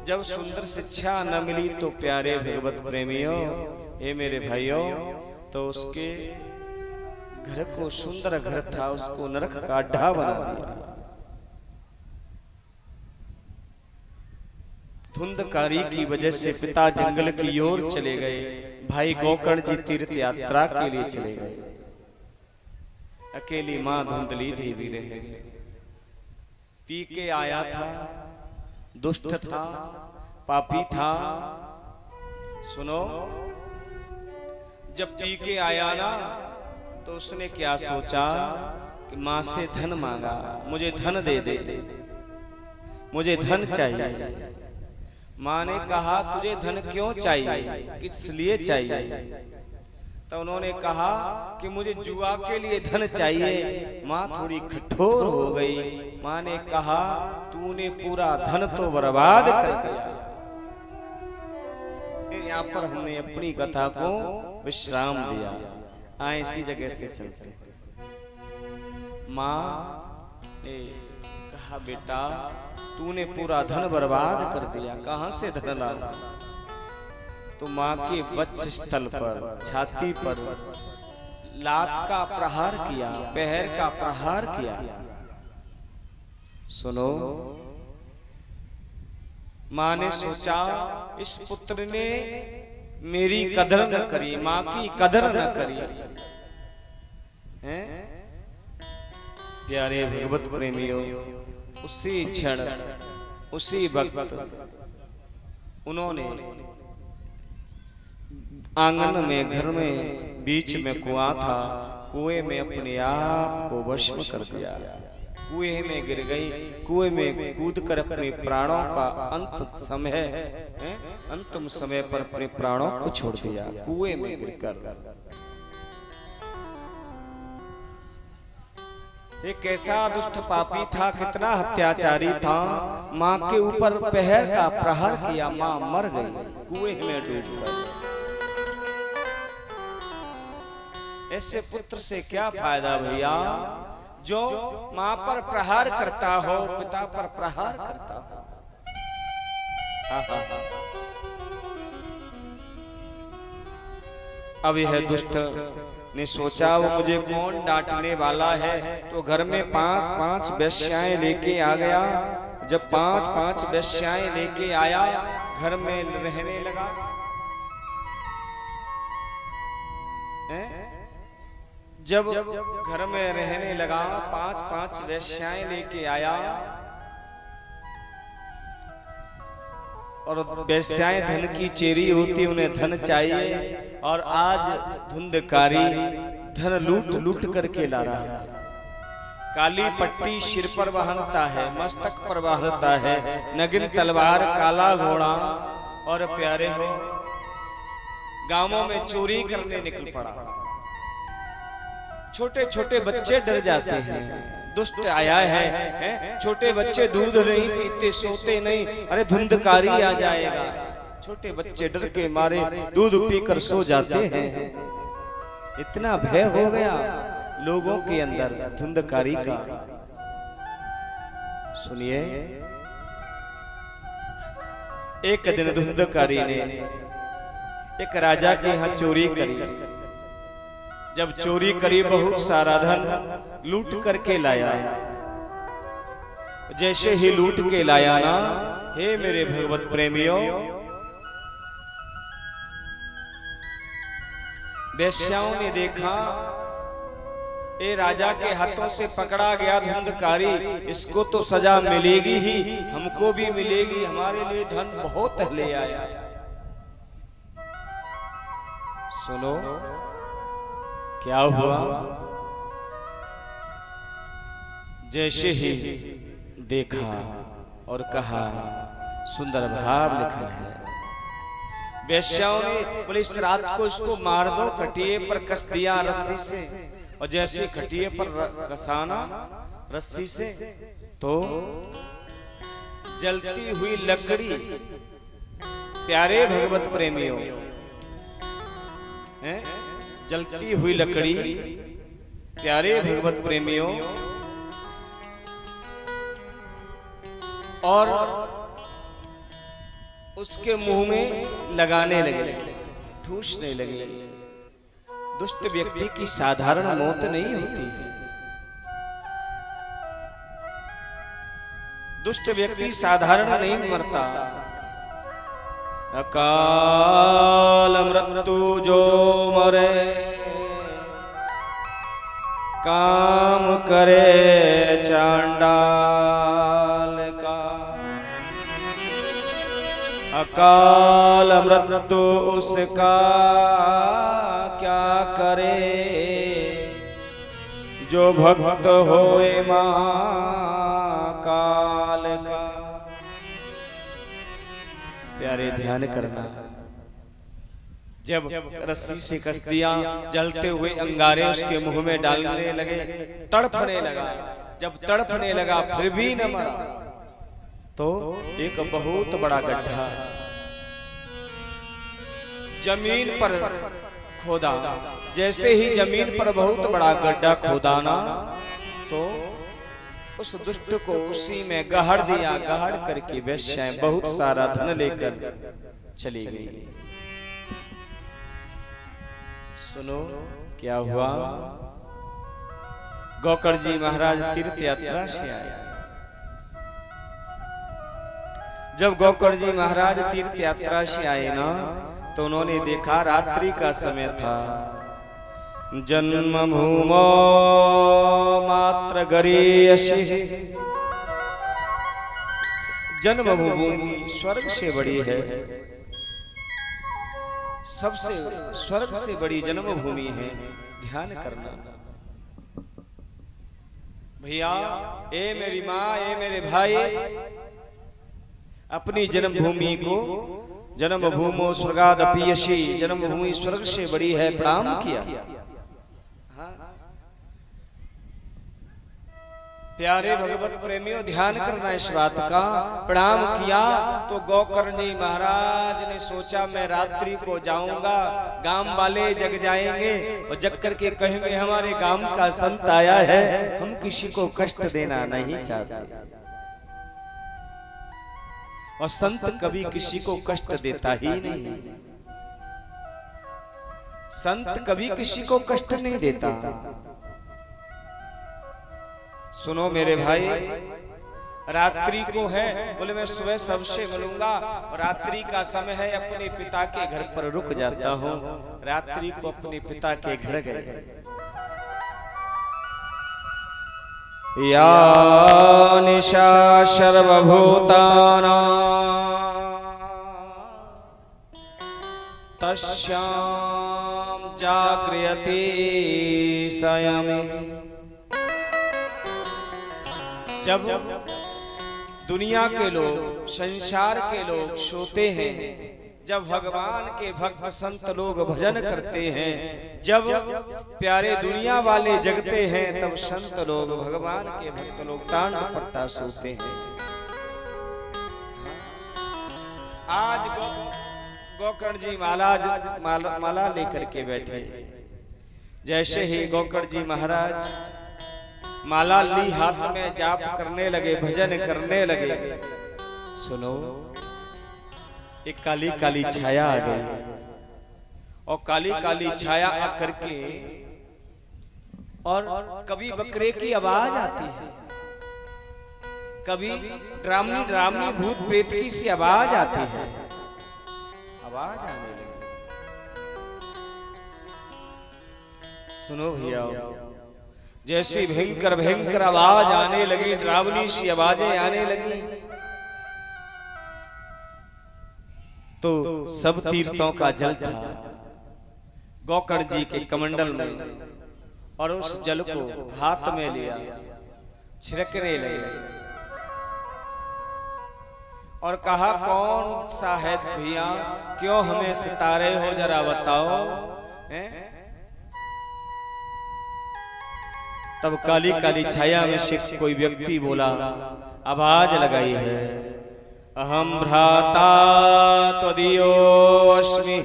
जब सुंदर शिक्षा न मिली तो प्यारे भगवत प्रेमियों, हे मेरे भाइयों, तो उसके घर को सुंदर घर था उसको नरक का अड्डा बना दिया। धुंधकारी की वजह से पिता जंगल की ओर चले गए, भाई गोकर्ण जी तीर्थ यात्रा के लिए चले गए, अकेली मां धुंधली देवी रह गई। पी के आया था, दुष्ट था, पापी था। सुनो, जब पी के आया ना तो उसने क्या सोचा कि मां से धन मांगा, मुझे धन दे दे, मुझे धन चाहिए। मां ने कहा तुझे धन क्यों चाहिए, किस लिए चाहिए? तो उन्होंने कहा कि मुझे जुआ के लिए धन चाहिए। मां थोड़ी कठोर हो गई। मां ने कहा तूने पूरा धन तो बर्बाद कर दिया। यहाँ पर हमने अपनी कथा को विश्राम दिया। आए इसी जगह से चलते। मां ने कहा बेटा तूने पूरा धन बर्बाद कर दिया, कहां से धन लाना? तो मां के वक्ष स्थल पर, छाती पर लात का प्रहार किया, पहर का प्रहार किया। सुनो, मां ने सोचा इस पुत्र ने मेरी कदर न करी, मां की कदर न करी हैं? प्यारे भगवत प्रेमियों, उसी क्षण उसी वक्त उन्होंने आंगन में, घर में बीच में कुआं था, कुएं में अपने आप को भस्म कर दिया। कुएं में गिर गई, कुएं में कूदकर अपने प्राणों का अंतिम समय पर अपने प्राणों को छोड़ दिया, कुएं में गिरकर। एक ऐसा दुष्ट पापी था, कितना अत्याचारी था, मां के ऊपर पहर का प्रहार किया, मां मर गई कुएं में डूबकर। ऐसे पुत्र से क्या फायदा भैया, जो मां पर प्रहार करता हो, पिता पर प्रहार करता हो। अब यह दुष्ट ने सोचा वो मुझे कौन डांटने वाला है, तो घर में 5-5 वेश्याएं लेके आ गया। जब 5-5 वेश्याएं लेके आया, घर में रहने लगा। जब घर में रहने लगा, 5-5 वेश्याएं लेके आया, और वेश्याएं धन की चेरी होती, उन्हें धन चाहिए। और आज धुंधकारी धन लूट लूट करके ला रहा है। काली पट्टी सिर पर बांधता है, मस्तक पर बांधता है, नगिन तलवार, काला घोड़ा। और प्यारे हो, गांवों में चोरी करने निकल पड़ा। छोटे छोटे बच्चे डर जाते हैं, दुष्ट आया है, छोटे बच्चे दूध नहीं पीते, सोते नहीं, अरे धुंधकारी आ जाएगा। छोटे बच्चे डर के मारे दूध पीकर सो जाते हैं। इतना भय हो गया लोगों के अंदर धुंधकारी का। सुनिए, एक दिन धुंधकारी ने एक राजा के यहाँ चोरी करी। जब चोरी करी, बहुत सारा धन लूट करके लाया। जैसे ही लूट के लाया ना, हे मेरे भगवत प्रेमियों, वेश्याओं ने देखा ये राजा के हाथों से पकड़ा गया धुंधकारी, इसको तो सजा मिलेगी ही, हमको भी मिलेगी, हमारे लिए धन बहुत ले आया। सुनो क्या हुआ। जैसे ही देखा और कहा, सुंदर भाव लिखा है। वेश्याओं ने बोले इस रात को इसको मार दो, खटिए पर कस दिया रस्सी से। और जैसे खटिए पर कसाना रस्सी से, तो जलती हुई लकड़ी, प्यारे भगवत प्रेमियों, जलती हुई लकड़ी, प्यारे भगवत प्रेमियों, और उसके मुंह में लगाने लगे, ठूसने लगे। दुष्ट व्यक्ति की साधारण मौत नहीं होती। दुष्ट व्यक्ति साधारण नहीं मरता। अकाल मृत्यु जो मरे, काम करे चांडाल का। अकाल मृत्यु उसका क्या करे, जो भक्त होए महाकाल का। प्यारे ध्यान करना, जब रस्सी से कस दिया, जलते हुए अंगारे उसके मुंह में डालने लगे, तड़फने लगा। जब तड़फने लगा फिर भी न मरा, तो एक बहुत बड़ा गड्ढा जमीन पर खोदा। जैसे ही जमीन पर बहुत बड़ा गड्ढा खोदा ना, तो उस दुष्ट को उसी में गहड़ दिया। गहड़ करके वेश्याएं बहुत सारा धन लेकर चली गई। सुनो क्या हुआ। गोकर्ण जी महाराज तीर्थ यात्रा से आए। जब गोकर्ण जी महाराज तीर्थ यात्रा से आए ना, तो उन्होंने देखा रात्रि का समय था। जन्म भूमो मात्र गरीयसी, जन्मभूमि स्वर्ग से बड़ी है। सबसे स्वर्ग से बड़ी जन्मभूमि है। ध्यान करना भैया, ए मेरी माँ, ए मेरे भाई, अपनी जन्मभूमि को जन्मभूमो स्वर्गादपि यशी, जन्मभूमि स्वर्ग से बड़ी है, प्रणाम किया। प्यारे भगवत प्रेमियों, ध्यान करना इस बात का। प्रणाम किया तो गोकर्ण जी महाराज ने सोचा मैं रात्रि को जाऊंगा, गांव वाले जग जाएंगे और जग करके कहेंगे हमारे गांव का संत आया है, हम किसी को कष्ट देना नहीं चाहते। और संत कभी किसी को कष्ट देता ही नहीं। संत कभी किसी को कष्ट नहीं देता। सुनो मेरे भाई, रात्रि को है, बोले मैं सुबह सबसे मिलूंगा, रात्रि का समय है, अपने पिता के घर पर रुक जाता हूँ। रात्रि को अपने पिता के घर गए। या निशा सर्वभूतानां तस्यां जागृति संयमे। जब दुनिया के लोग, संसार के लोग सोते हैं, जब भगवान के भक्त संत लोग भजन करते हैं, जब प्यारे दुनिया वाले जगते हैं, तब संत लोग, भगवान के भक्त लोग तान पट्टा सोते हैं। आज गोकर्ण जी माला लेकर के बैठे। जैसे ही गोकर्ण जी महाराज माला ली हाथ में, जाप करने लगे, भजन करने लगे। सुनो, एक काली काली छाया आ गई, और काली काली छाया आकर के, और कभी बकरे की आवाज आती है, कभी ड्रामनी ड्रामनी भूत प्रेत की सी आवाज आती है। आवाज आने लगी। सुनो भैया, जैसी भयंकर भयंकर आवाज आने लगी, ड्रावनी सी आवाजें आने लगी, तो सब तीर्थों का जल था गोकर्ण जी के कमंडल में, और उस जल को हाथ में लिया, छिड़कने लगे और कहा कौन सा है भैया, क्यों हमें सितारे हो, जरा बताओ। तब काली काली छाया में से कोई व्यक्ति बोला, आवाज लगाई है, अहम भ्राता त्वदीयोऽस्मि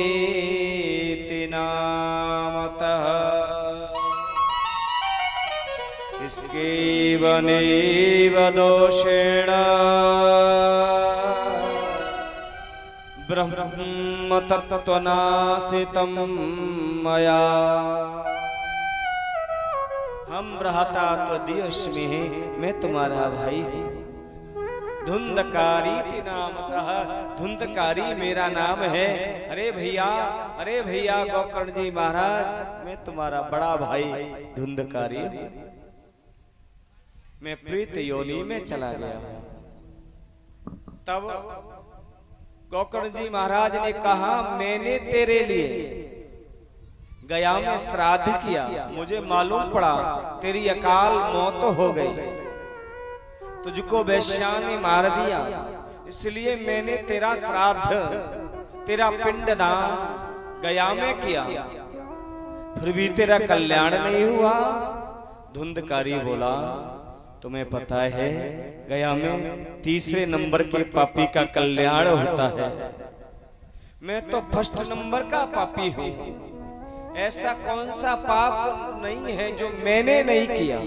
धुंधकारीति नामतः। इसके बनेव दोषेण ब्रह्म तत्त्वनाशितं मया। हम भ्राता त्वदीयस्मि, मैं तुम्हारा भाई हूँ। धुंधकारी नामतः, धुंधकारी मेरा नाम है। अरे भैया गोकर्ण जी महाराज, मैं तुम्हारा बड़ा भाई धुंधकारी हूँ। मैं प्रीत योनि में चला गया हूँ। तब गोकर्ण जी महाराज ने कहा, मैंने तेरे लिए गया में श्राद्ध किया, मुझे मालूम पड़ा तेरी अकाल मौत हो गई, तुझको वैश्या ने मार दिया, इसलिए मैंने तेरा श्राद्ध, तेरा पिंडदान गया में किया, फिर भी तेरा कल्याण नहीं हुआ। धुंधकारी बोला, तुम्हें पता है गया में तीसरे नंबर के पापी का कल्याण होता है, मैं तो फर्स्ट नंबर का पापी हूं। ऐसा कौन सा पाप नहीं है जो मैंने नहीं किया।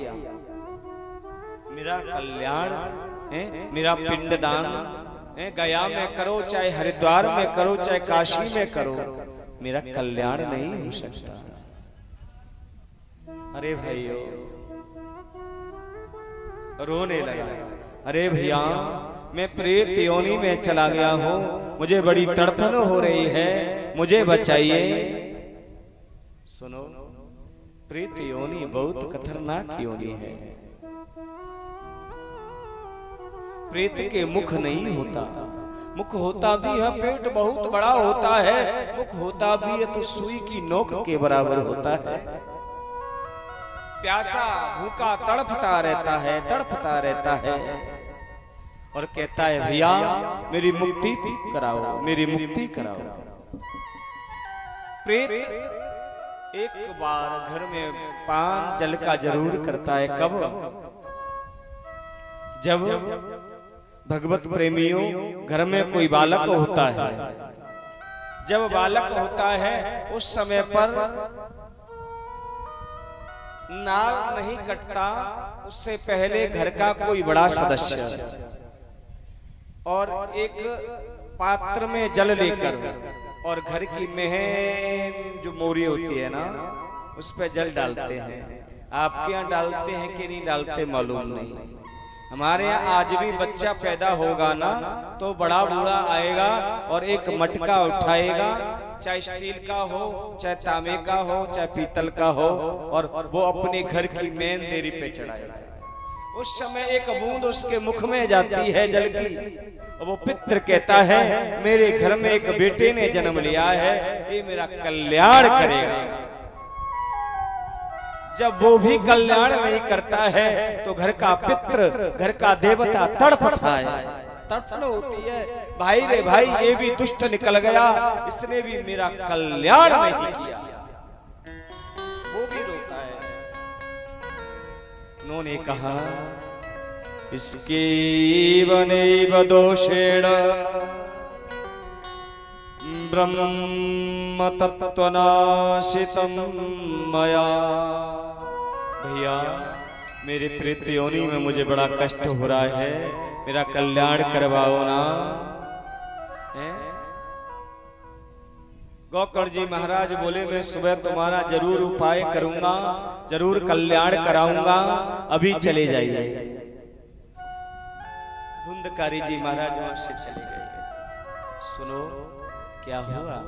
मेरा कल्याण है, मेरा पिंडदान है, गया में करो, चाहे हरिद्वार में करो, चाहे काशी में करो, मेरा कल्याण नहीं हो सकता। अरे भाइयों, रोने लगा। अरे भैया, मैं प्रेत योनि में चला गया हूँ, मुझे बड़ी तड़फन हो रही है, मुझे बचाइए। सुनो, प्रेत योनि बहुत खतरनाक योनि है। प्रेत के मुख नहीं होता, मुख होता भी है, पेट बहुत बड़ा होता है, मुख होता भी है तो सुई की नोक के बराबर होता है। प्यासा भूखा तड़पता रहता है और कहता है, भैया मेरी मुक्ति कराओ, मेरी मुक्ति कराओ। प्रेत एक बार घर में पान जल का जरूर करता है। कब? जब भगवत प्रेमियों घर में कोई बालक होता है, जब बालक होता है उस समय पर नाल नहीं कटता, उससे पहले घर का कोई बड़ा सदस्य और एक पात्र में जल लेकर और घर की मेहन जो मोरी होती है ना, उस पर जल डालते हैं। आपके यहाँ डालते हैं कि नहीं डालते मालूम नहीं। हमारे यहाँ आज भी बच्चा पैदा होगा ना तो बड़ा बूढ़ा आएगा और एक मटका उठाएगा, चाहे स्टील का हो, चाहे तांबे का हो, चाहे पीतल का हो, और वो अपने घर की मेन देरी पे चढ़ाएगा। उस समय एक बूंद उसके मुख में जाती है जल की, और वो पितर कहता है, मेरे घर में एक बेटे ने जन्म लिया है, ये मेरा कल्याण करेगा। जब वो भी कल्याण नहीं करता है तो घर का पित्र, घर का देवता तड़पता है, तड़फन होती है, भाई रे भाई ये भी दुष्ट निकल गया, इसने भी मेरा कल्याण नहीं किया, वो भी रोता है। उन्होंने कहा, इसके बनेव दोषेण ब्रह्म तत्त्वनाशितं मया। भैया, मेरे प्रेत योनि में मुझे बड़ा कष्ट हो रहा है, मेरा कल्याण करवाओ ना। गोकर्ण जी महाराज बोले, मैं सुबह तुम्हारा जरूर उपाय करूंगा, जरूर कल्याण कराऊंगा, अभी चले जाइए। धुंधकारी जी महाराज वहां से चले गए। सुनो क्या हुआ।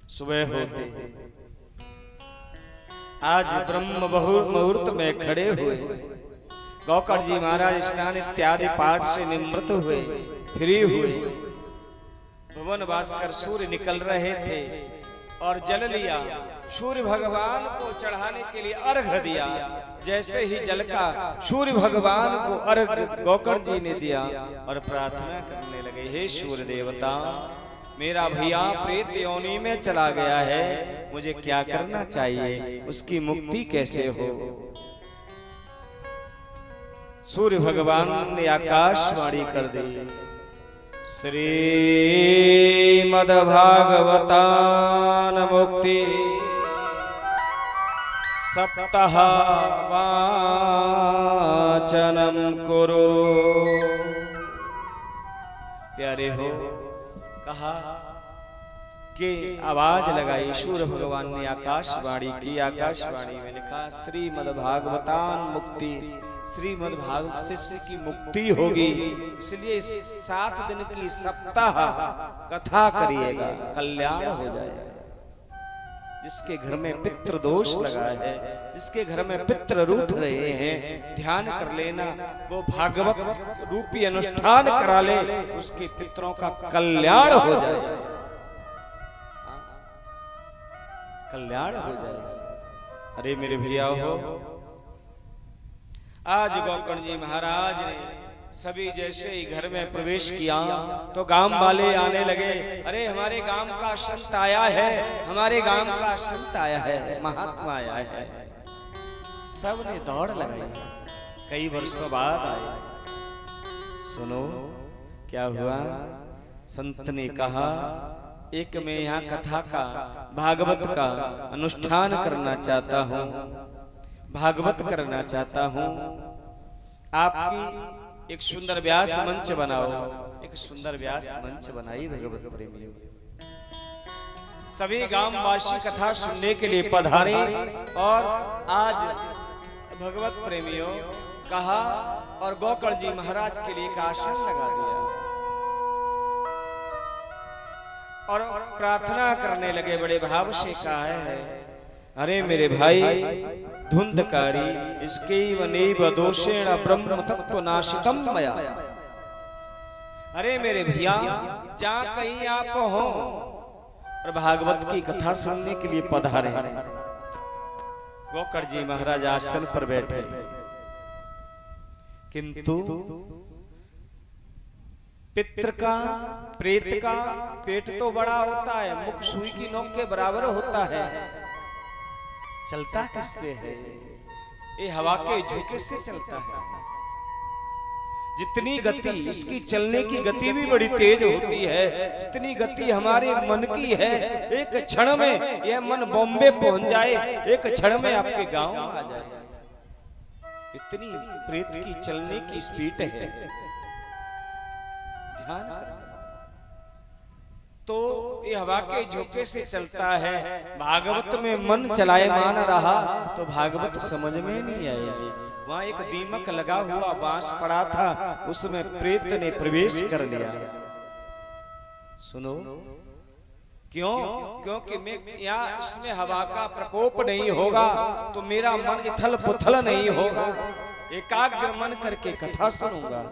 सुबह होते आज ब्रह्म मुहूर्त में खड़े हुए गोकर्ण जी महाराज स्नान इत्यादि पाठ से निवृत्त हुए, फ्री हुए। भुवन भास्कर सूर्य निकल रहे थे और जल लिया, सूर्य भगवान को चढ़ाने के लिए अर्घ दिया। जैसे ही जल का सूर्य भगवान को अर्घ गोकर्ण जी ने दिया और प्रार्थना करने लगे, हे सूर्य देवता, मेरा भैया प्रेत योनि में चला गया है, मुझे क्या करना चाहिए, उसकी मुक्ति कैसे हो। सूर्य भगवान ने आकाशवाणी कर दी, श्रीमद्भागवतान मुक्ति सप्ताह वाचनम कुरु। प्यारे हो, कहा कि आवाज लगाई। सूर्य भगवान ने आकाशवाणी की। आकाशवाणी में लिखा श्रीमद्भागवतान मुक्ति, श्रीमद्भागवत शिष्य की मुक्ति होगी। इसलिए इस 7 दिन की सप्ताह कथा करिएगा, कल्याण हो जाएगा। जिसके घर में पितृ दोष लगा है, जिसके घर में पितृ रूठ रहे हैं, ध्यान कर लेना, वो भागवत रूपी अनुष्ठान करा ले, उसके पितरों का कल्याण हो जाएगा, कल्याण हो जाएगा। अरे मेरे भैया हो, आज गोकर्ण जी महाराज ने सभी जैसे ही घर में प्रवेश किया तो गांव वाले आने लगे। अरे हमारे गांव का संत आया है, हमारे गांव का संत आया है, महात्मा आया है। सब ने दौड़ लगाई, कई वर्षों बाद आए। सुनो क्या हुआ। संत ने कहा, एक मैं यहाँ कथा का, भागवत का अनुष्ठान करना चाहता हूँ, भागवत करना चाहता हूँ। आपकी एक सुंदर व्यास मंच बनाओ। एक सुंदर व्यास मंच बनाई भगवत प्रेमियों। सभी गांववासी कथा सुनने के लिए पधारे और आज भगवत प्रेमियों कहा और गोकर्ण जी महाराज के लिए एक आसन लगा दिया और प्रार्थना करने लगे। बड़े भाव से कहा है, अरे मेरे भाई, धुंधकारी इसके वनेव दोषेण ब्रह्म तत्व नाशितम मया। अरे मेरे भैया, जहां कहीं आप हो और भागवत की कथा सुनने के लिए पधारे। गोकर्ण जी महाराज आसन पर बैठे, किंतु पितृ का, प्रेत का पेट तो बड़ा होता है, मुख सुई की नोक के बराबर होता है। चलता किससे है? ये हवा के झोंके से चलता है। जितनी गति इसकी चलने की गति भी बड़ी तेज होती है, जितनी गति हमारे मन की है। एक क्षण में यह मन बॉम्बे पहुंच जाए, एक क्षण में आपके गांव आ जाए, इतनी प्रेत की चलने की स्पीड है। ध्यान करें तो ये हवा के झोंके से चलता है। भागवत में मन चलायमान रहा तो भागवत समझ में नहीं आएगी। वहां एक दीमक लगा हुआ बांस पड़ा था, उसमें प्रेत ने प्रवेश कर लिया। सुनो, क्यों? क्योंकि मैं यहाँ इसमें हवा का प्रकोप नहीं होगा तो मेरा मन इथल पुथल नहीं होगा, एकाग्र मन करके कथा सुनूंगा।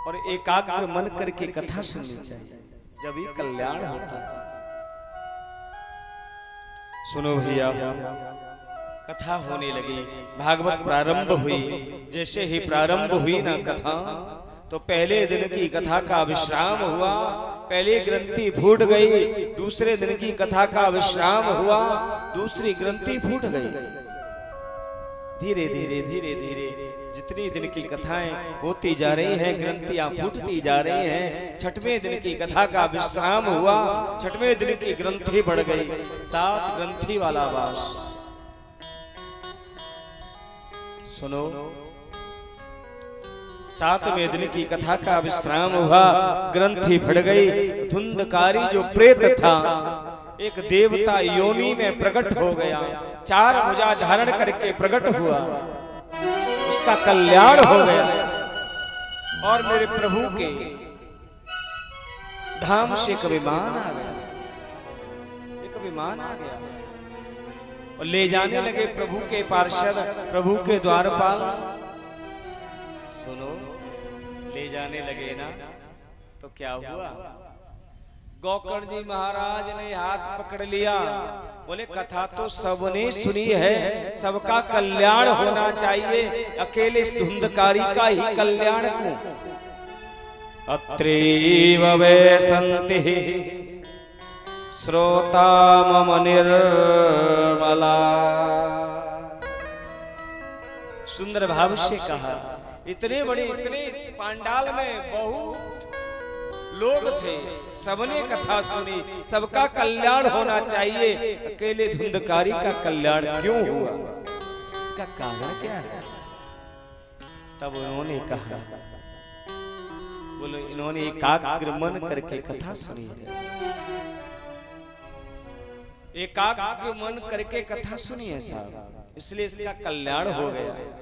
और एकाग्र मन करके कथा सुननी चाहिए, जब ये कल्याण होता है। सुनो भैया, कथा होने लगी, भागवत प्रारंभ हुई। जैसे ही प्रारंभ हुई ना कथा, तो पहले दिन की कथा का विश्राम हुआ। पहली ग्रंथि फूट गई, दूसरे दिन की कथा का विश्राम हुआ, दूसरी ग्रंथि फूट गई। धीरे धीरे धीरे धीरे जितनी दिन की कथाएं होती जा रही हैं, ग्रंथियां फूटती जा रही हैं। 6वें दिन की कथा का विश्राम हुआ, 6वें दिन की ग्रंथि बढ़ गई। 7 ग्रंथि वाला वास। सुनो, 7वें दिन की कथा का विश्राम हुआ, ग्रंथि फट गई। धुंधकारी जो प्रेत था एक देवता योनि में प्रकट हो गया, 4 भुजा धारण करके प्रकट हुआ, उसका कल्याण हो गया। और मेरे प्रभु के धाम से एक विमान आ गया, एक विमान आ गया और ले जाने लगे प्रभु के पार्षद, प्रभु के द्वारपाल। सुनो, ले जाने लगे ना तो क्या हुआ? गोकर्ण जी महाराज ने हाथ पकड़ लिया, बोले कथा तो सबने सुनी है, सबका कल्याण होना चाहिए, अकेले इस धुंधकारी का ही कल्याण क्यों? अत्रैव वै सन्ति श्रोता मम निर्मला। सुंदर भाव से कहा, इतने बड़े, इतने पांडाल में बहुत लोग थे, सबने कथा सुनी, सबका कल्याण होना चाहिए, अकेले धुंधकारी का कल्याण क्यों हुआ, इसका कारण क्या है? तब उन्होंने कहा, बोलो इन्होंने एकाग्र मन करके कथा सुनी है, एकाग्र मन करके कथा सुनी है साहब, इसलिए इसका कल्याण हो गया।